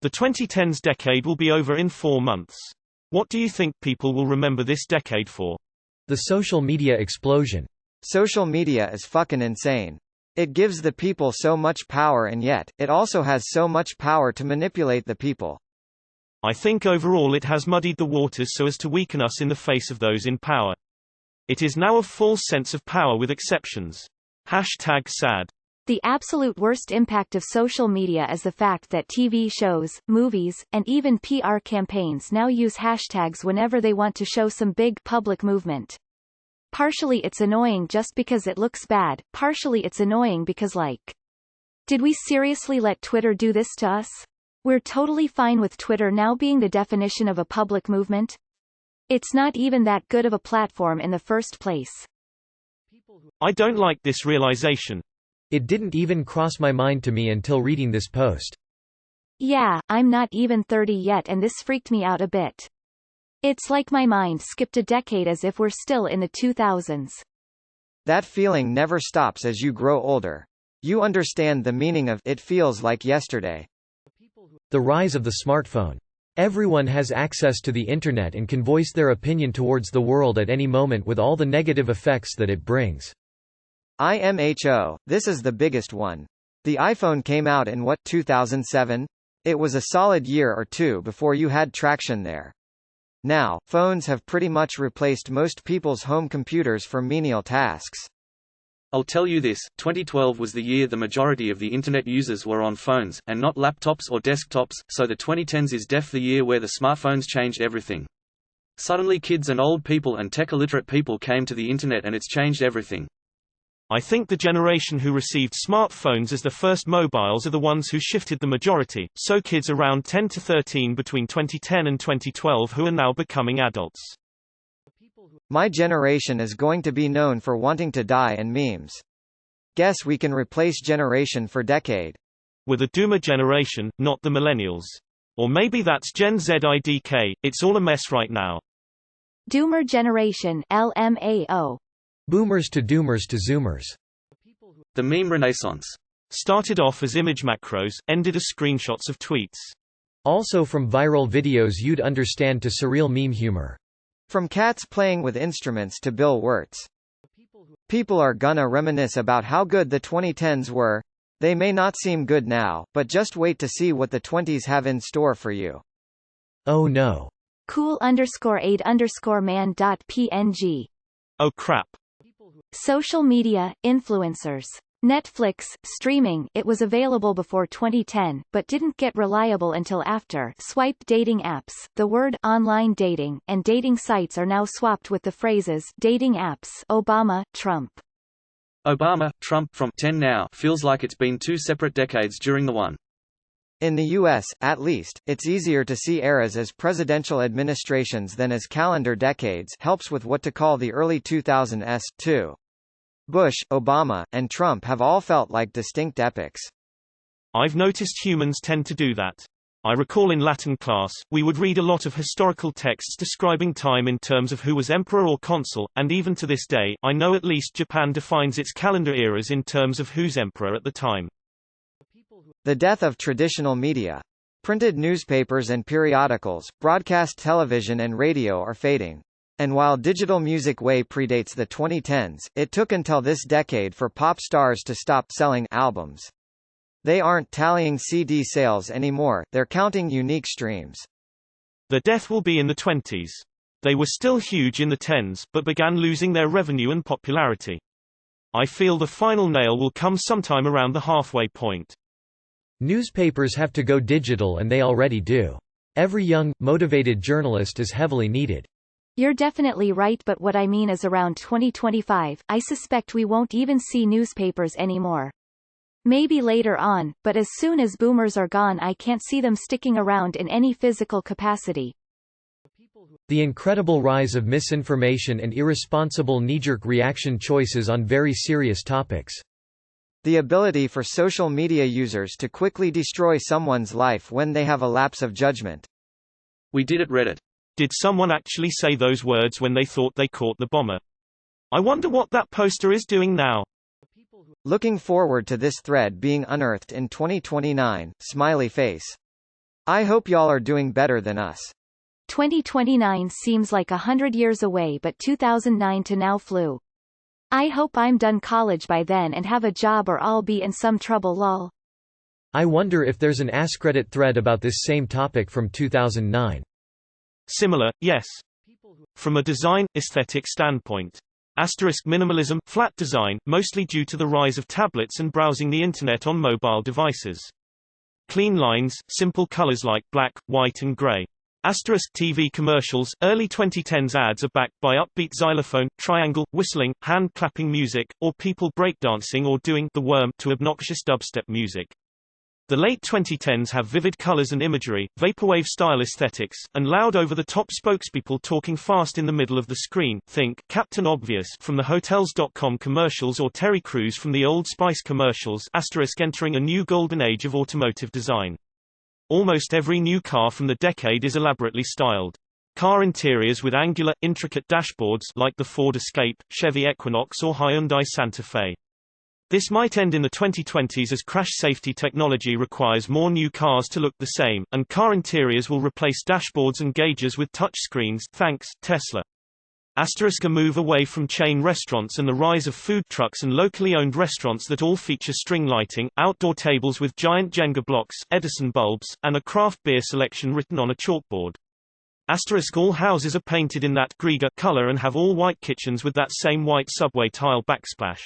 The 2010s decade will be over in 4 months. What do you think people will remember this decade for? The social media explosion. Social media is fucking insane. It gives the people so much power, and yet, it also has so much power to manipulate the people. I think overall it has muddied the waters so as to weaken us in the face of those in power. It is now a false sense of power with exceptions. #sad. The absolute worst impact of social media is the fact that TV shows, movies, and even PR campaigns now use hashtags whenever they want to show some big public movement. Partially it's annoying just because it looks bad, partially it's annoying because did we seriously let Twitter do this to us? We're totally fine with Twitter now being the definition of a public movement. It's not even that good of a platform in the first place. I don't like this realization. It didn't even cross my mind to me until reading this post. Yeah, I'm not even 30 yet and this freaked me out a bit. It's like my mind skipped a decade as if we're still in the 2000s. That feeling never stops as you grow older. You understand the meaning of "it feels like yesterday." The rise of the smartphone. Everyone has access to the internet and can voice their opinion towards the world at any moment with all the negative effects that it brings. IMHO, this is the biggest one. The iPhone came out in 2007? It was a solid year or two before you had traction there. Now, phones have pretty much replaced most people's home computers for menial tasks. I'll tell you this, 2012 was the year the majority of the Internet users were on phones, and not laptops or desktops, so the 2010s is the year where the smartphones changed everything. Suddenly kids and old people and tech-illiterate people came to the Internet and it's changed everything. I think the generation who received smartphones as the first mobiles are the ones who shifted the majority, so kids around 10 to 13 between 2010 and 2012 who are now becoming adults. My generation is going to be known for wanting to die in memes. Guess we can replace generation for decade. With a doomer generation, not the millennials. Or maybe that's Gen ZIDK, it's all a mess right now. Doomer generation, LMAO. Boomers to doomers to zoomers. The meme renaissance. Started off as image macros, ended as screenshots of tweets. Also from viral videos you'd understand to surreal meme humor. From cats playing with instruments to Bill Wirtz. People are gonna reminisce about how good the 2010s were. They may not seem good now, but just wait to see what the 20s have in store for you. Oh no. Cool_aid_man.png. Oh crap. Social media, influencers. Netflix, streaming. It was available before 2010, but didn't get reliable until after. Swipe dating apps. The word online dating and dating sites are now swapped with the phrases dating apps. Obama, Trump. Obama, Trump from 10 now feels like it's been 2 separate decades during the one. In the US, at least, it's easier to see eras as presidential administrations than as calendar decades. Helps with what to call the early 2000s, too. Bush, Obama, and Trump have all felt like distinct epochs. I've noticed humans tend to do that. I recall in Latin class, we would read a lot of historical texts describing time in terms of who was emperor or consul, and even to this day, I know at least Japan defines its calendar eras in terms of who's emperor at the time. The death of traditional media. Printed newspapers and periodicals, broadcast television and radio are fading. And while digital music way predates the 2010s, it took until this decade for pop stars to stop selling albums. They aren't tallying CD sales anymore, they're counting unique streams. The death will be in the 20s. They were still huge in the 10s, but began losing their revenue and popularity. I feel the final nail will come sometime around the halfway point. Newspapers have to go digital and they already do. Every young, motivated journalist is heavily needed. You're definitely right, but what I mean is around 2025, I suspect we won't even see newspapers anymore. Maybe later on, but as soon as boomers are gone I can't see them sticking around in any physical capacity. The incredible rise of misinformation and irresponsible knee-jerk reaction choices on very serious topics. The ability for social media users to quickly destroy someone's life when they have a lapse of judgment. We did at Reddit. Did someone actually say those words when they thought they caught the bomber? I wonder what that poster is doing now. Looking forward to this thread being unearthed in 2029, smiley face. I hope y'all are doing better than us. 2029 seems like 100 years away, but 2009 to now flew. I hope I'm done college by then and have a job, or I'll be in some trouble lol. I wonder if there's an AskReddit thread about this same topic from 2009. Similar, yes. From a design, aesthetic standpoint. Minimalism, flat design, mostly due to the rise of tablets and browsing the internet on mobile devices. Clean lines, simple colors like black, white and gray. TV commercials, early 2010s ads are backed by upbeat xylophone, triangle, whistling, hand-clapping music, or people breakdancing or doing the worm to obnoxious dubstep music. The late 2010s have vivid colors and imagery, vaporwave-style aesthetics, and loud over-the-top spokespeople talking fast in the middle of the screen. Think Captain Obvious from the Hotels.com commercials or Terry Crews from the Old Spice commercials, entering a new golden age of automotive design. Almost every new car from the decade is elaborately styled. Car interiors with angular, intricate dashboards like the Ford Escape, Chevy Equinox or Hyundai Santa Fe. This might end in the 2020s as crash safety technology requires more new cars to look the same, and car interiors will replace dashboards and gauges with touch screens. Thanks, Tesla. A move away from chain restaurants and the rise of food trucks and locally owned restaurants that all feature string lighting, outdoor tables with giant Jenga blocks, Edison bulbs, and a craft beer selection written on a chalkboard. All houses are painted in that Grieger color and have all white kitchens with that same white subway tile backsplash.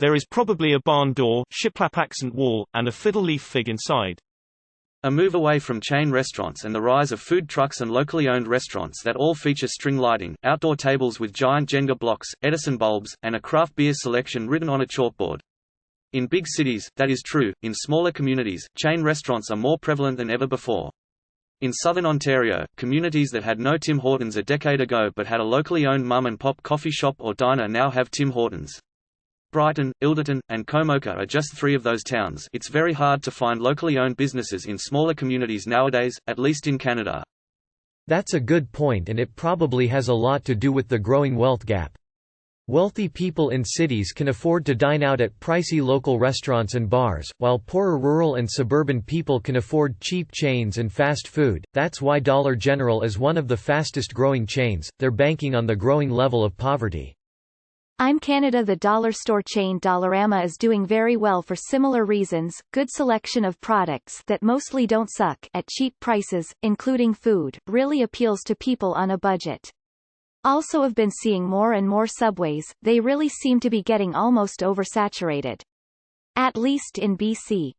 There is probably a barn door, shiplap accent wall, and a fiddle leaf fig inside. A move away from chain restaurants and the rise of food trucks and locally owned restaurants that all feature string lighting, outdoor tables with giant Jenga blocks, Edison bulbs, and a craft beer selection written on a chalkboard. In big cities, that is true. In smaller communities, chain restaurants are more prevalent than ever before. In southern Ontario, communities that had no Tim Hortons a decade ago but had a locally owned mum-and-pop coffee shop or diner now have Tim Hortons. Brighton, Ilderton, and Komoka are just three of those towns. It's very hard to find locally owned businesses in smaller communities nowadays, at least in Canada. That's a good point, and it probably has a lot to do with the growing wealth gap. Wealthy people in cities can afford to dine out at pricey local restaurants and bars, while poorer rural and suburban people can afford cheap chains and fast food. That's why Dollar General is one of the fastest growing chains. They're banking on the growing level of poverty. I'm Canada. The dollar store chain Dollarama is doing very well for similar reasons, good selection of products that mostly don't suck at cheap prices, including food, really appeals to people on a budget. Also have been seeing more and more subways, they really seem to be getting almost oversaturated. At least in BC.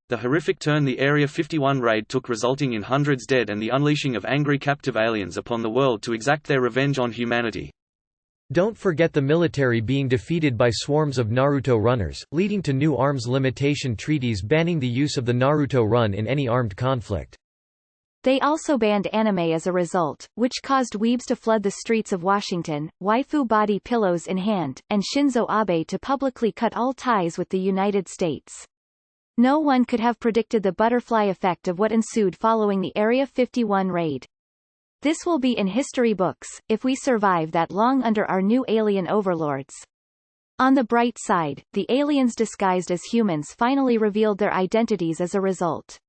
The horrific turn the Area 51 raid took, resulting in hundreds dead and the unleashing of angry captive aliens upon the world to exact their revenge on humanity. Don't forget the military being defeated by swarms of Naruto runners, leading to new arms limitation treaties banning the use of the Naruto run in any armed conflict. They also banned anime as a result, which caused weebs to flood the streets of Washington, waifu body pillows in hand, and Shinzo Abe to publicly cut all ties with the United States. No one could have predicted the butterfly effect of what ensued following the Area 51 raid. This will be in history books, if we survive that long under our new alien overlords. On the bright side, the aliens disguised as humans finally revealed their identities as a result.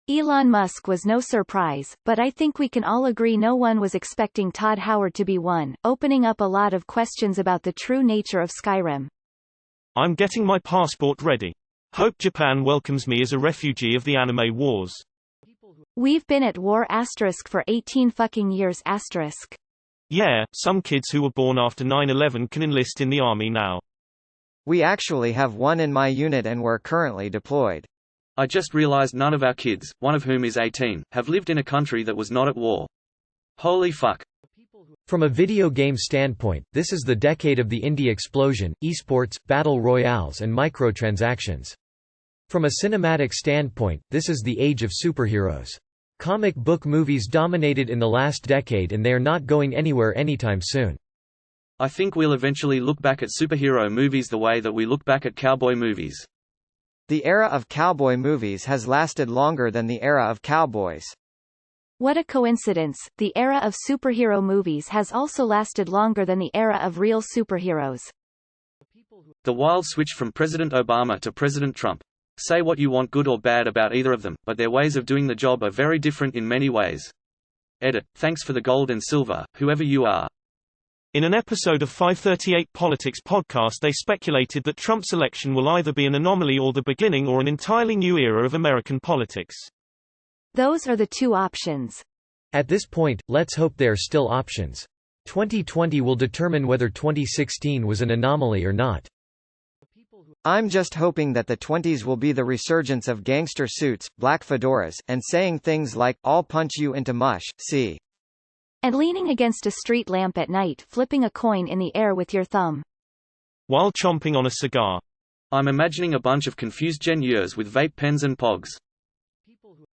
Elon Musk was no surprise, but I think we can all agree no one was expecting Todd Howard to be one, opening up a lot of questions about the true nature of Skyrim. I'm getting my passport ready. Hope Japan welcomes me as a refugee of the anime wars. We've been at war for 18 fucking years . Yeah, some kids who were born after 9/11 can enlist in the army now. We actually have one in my unit and we're currently deployed. I just realized none of our kids, one of whom is 18, have lived in a country that was not at war. Holy fuck. From a video game standpoint, this is the decade of the indie explosion, esports, battle royales and microtransactions. From a cinematic standpoint, this is the age of superheroes. Comic book movies dominated in the last decade and they are not going anywhere anytime soon. I think we'll eventually look back at superhero movies the way that we look back at cowboy movies. The era of cowboy movies has lasted longer than the era of cowboys. What a coincidence, the era of superhero movies has also lasted longer than the era of real superheroes. The wild switch from President Obama to President Trump. Say what you want good or bad about either of them, but their ways of doing the job are very different in many ways. Edit. Thanks for the gold and silver, whoever you are. In an episode of 538 Politics podcast, they speculated that Trump's election will either be an anomaly or the beginning or an entirely new era of American politics. Those are the two options. At this point, let's hope they are still options. 2020 will determine whether 2016 was an anomaly or not. I'm just hoping that the 20s will be the resurgence of gangster suits, black fedoras, and saying things like, "I'll punch you into mush, see?" And leaning against a street lamp at night, flipping a coin in the air with your thumb. While chomping on a cigar. I'm imagining a bunch of confused Gen Yers with vape pens and pogs.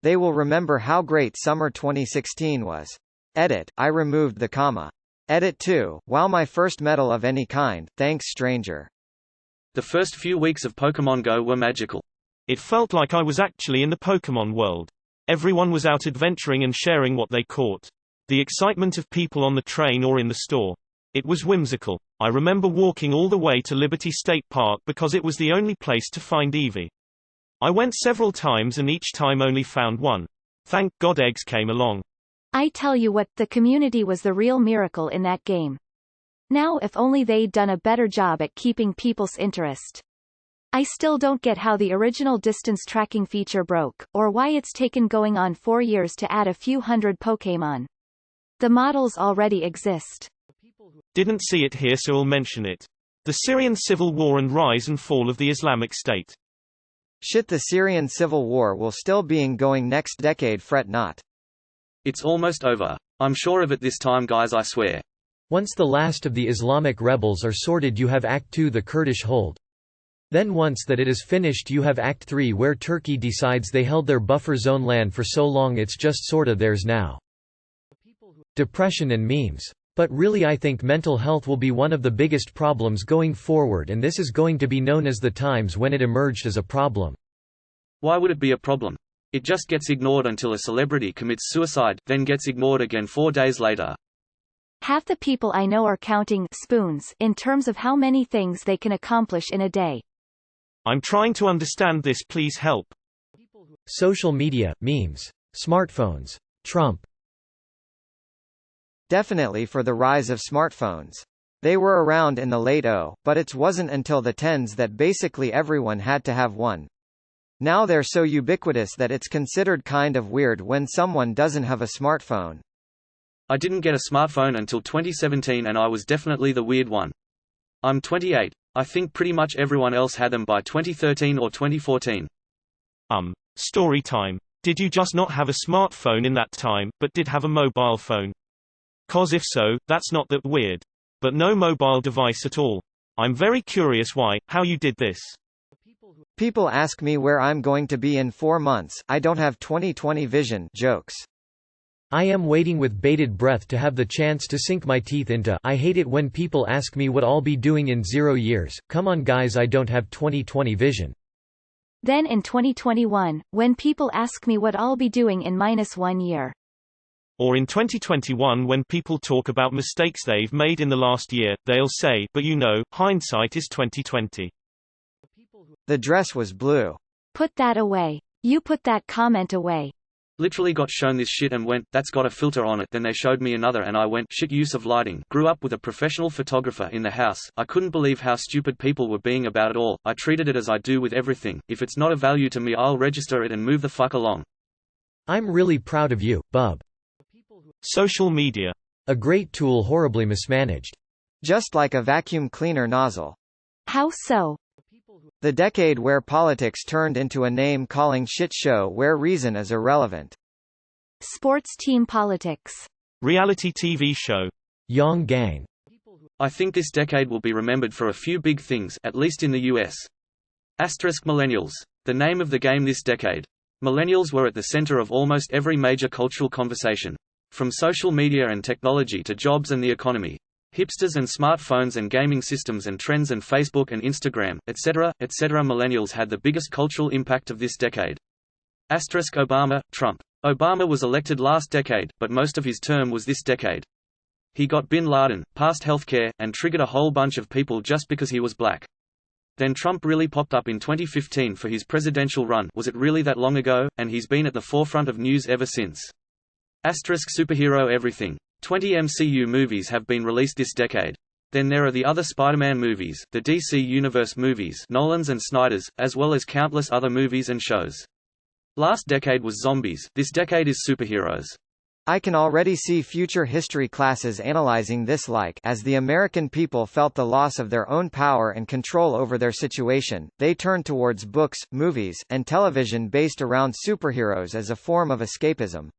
They will remember how great summer 2016 was. Edit. I removed the comma. Edit 2. Wow, my first medal of any kind, thanks stranger. The first few weeks of Pokémon Go were magical. It felt like I was actually in the Pokémon world. Everyone was out adventuring and sharing what they caught. The excitement of people on the train or in the store. It was whimsical. I remember walking all the way to Liberty State Park because it was the only place to find Eevee. I went several times and each time only found one. Thank God eggs came along. I tell you what, the community was the real miracle in that game. Now if only they'd done a better job at keeping people's interest. I still don't get how the original distance tracking feature broke, or why it's taken going on 4 years to add a few hundred Pokémon. The models already exist. Didn't see it here, so I'll mention it. The Syrian civil war and rise and fall of the Islamic State. Shit, the Syrian civil war will still be going next decade, fret not. It's almost over. I'm sure of it this time, guys, I swear. Once the last of the Islamic rebels are sorted, you have Act 2, the Kurdish hold. Then once that it is finished, you have Act 3, where Turkey decides they held their buffer zone land for so long it's just sorta theirs now. Depression and memes. But really, I think mental health will be one of the biggest problems going forward, and this is going to be known as the times when it emerged as a problem. Why would it be a problem? It just gets ignored until a celebrity commits suicide, then gets ignored again 4 days later. Half the people I know are counting spoons in terms of how many things they can accomplish in a day. I'm trying to understand this, please help. Social media, memes, smartphones, Trump. Definitely for the rise of smartphones. They were around in the late but it wasn't until the 10s that basically everyone had to have one. Now they're so ubiquitous that it's considered kind of weird when someone doesn't have a smartphone. I didn't get a smartphone until 2017 and I was definitely the weird one. I'm 28. I think pretty much everyone else had them by 2013 or 2014. Story time. Did you just not have a smartphone in that time, but did have a mobile phone? 'Cause if so, that's not that weird. But no mobile device at all. I'm very curious how you did this. People ask me where I'm going to be in 4 months. I don't have 20/20 vision. Jokes. I am waiting with bated breath to have the chance to sink my teeth into. I hate it when people ask me what I'll be doing in 0 years. Come on guys, I don't have 20/20 vision. Then in 2021, when people ask me what I'll be doing in -1 year. Or in 2021 when people talk about mistakes they've made in the last year, they'll say, but you know, hindsight is 20/20. The dress was blue. Put that away. You put that comment away. Literally got shown this shit and went, that's got a filter on it. Then they showed me another and I went, shit, use of lighting. Grew up with a professional photographer in the house. I couldn't believe how stupid people were being about it all. I treated it as I do with everything. If it's not a value to me, I'll register it and move the fuck along. I'm really proud of you, bub. Social media. A great tool, horribly mismanaged. Just like a vacuum cleaner nozzle. How so? The decade where politics turned into a name-calling shit show where reason is irrelevant. Sports team politics. Reality TV show. Yang Gang. I think this decade will be remembered for a few big things, at least in the US. Millennials. The name of the game this decade. Millennials were at the center of almost every major cultural conversation. From social media and technology to jobs and the economy. Hipsters and smartphones and gaming systems and trends and Facebook and Instagram, etc., etc. Millennials had the biggest cultural impact of this decade. Obama, Trump. Obama was elected last decade, but most of his term was this decade. He got bin Laden, passed healthcare, and triggered a whole bunch of people just because he was black. Then Trump really popped up in 2015 for his presidential run. Was it really that long ago? And he's been at the forefront of news ever since. Superhero everything. 20 MCU movies have been released this decade. Then there are the other Spider-Man movies, the DC Universe movies, Nolan's and Snyder's, as well as countless other movies and shows. Last decade was zombies, this decade is superheroes. I can already see future history classes analyzing this like, as the American people felt the loss of their own power and control over their situation, they turned towards books, movies, and television based around superheroes as a form of escapism.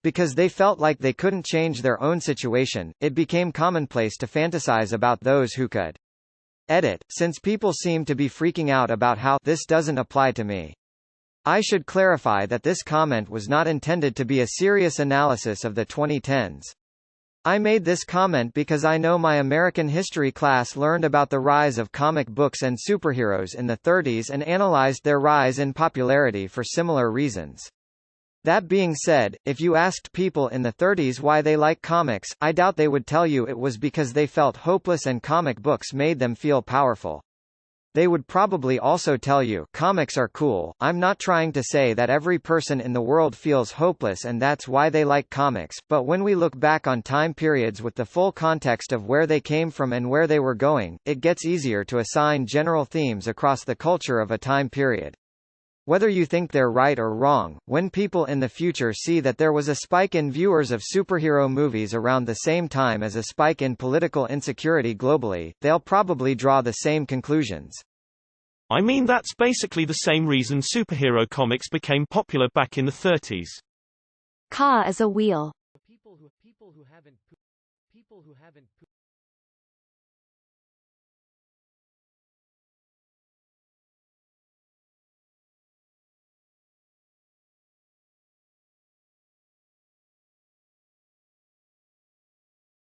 Because they felt like they couldn't change their own situation, it became commonplace to fantasize about those who could. Edit, since people seem to be freaking out about how this doesn't apply to me. I should clarify that this comment was not intended to be a serious analysis of the 2010s. I made this comment because I know my American history class learned about the rise of comic books and superheroes in the 30s and analyzed their rise in popularity for similar reasons. That being said, if you asked people in the 30s why they like comics, I doubt they would tell you it was because they felt hopeless and comic books made them feel powerful. They would probably also tell you, comics are cool. I'm not trying to say that every person in the world feels hopeless and that's why they like comics, but when we look back on time periods with the full context of where they came from and where they were going, it gets easier to assign general themes across the culture of a time period. Whether you think they're right or wrong, when people in the future see that there was a spike in viewers of superhero movies around the same time as a spike in political insecurity globally, they'll probably draw the same conclusions. I mean, that's basically the same reason superhero comics became popular back in the 30s. Ka is a wheel. People who haven't